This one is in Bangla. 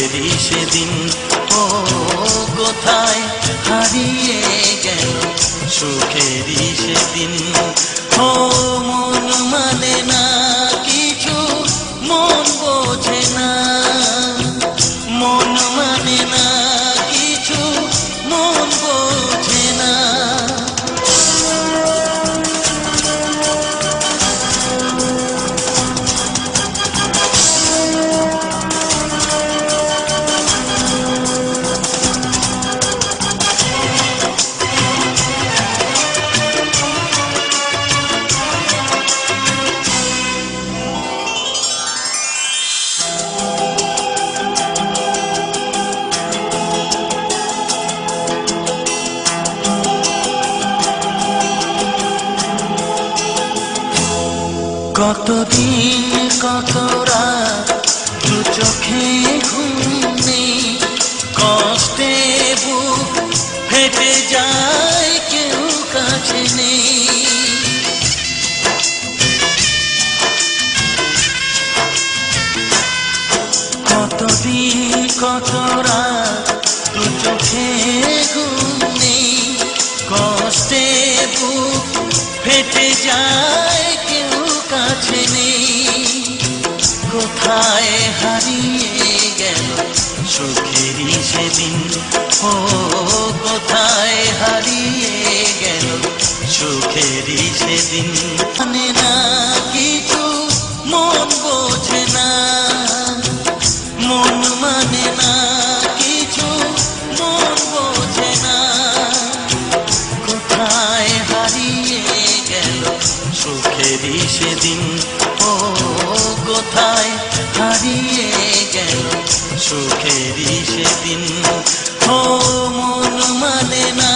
সুখেরই সেদিন। ও কোথায় হারিয়ে গেল সুখেরই সেদিন। ও মন মানে না কিছু, মন বোঝে না, মন মানে না কিছু, মন বোঝে না। কতদিন কত রাত দু চোখে ঘুম নেই, কষ্টে বুক ফেটে যায় কেউ কাছে নেই। কতদিন কত রাত দু চোখে ঘুম নেই, কষ্টে বুক ফেটে যায় কেউ কাছে নেই। কোথায় হারিয়ে গেল সুখেরই সেদিন। ও কোথায় হারিয়ে গেল সুখেরই সেদিন। মানে না কিছু, মন বোঝে না, মন মানে না কিছু, মন বোঝে না। কোথায় হারিয়ে গেল সুখেরই সেদিন। ও কোথায় হারিয়ে গেল সুখেরই সেদিন। ও মন মানে না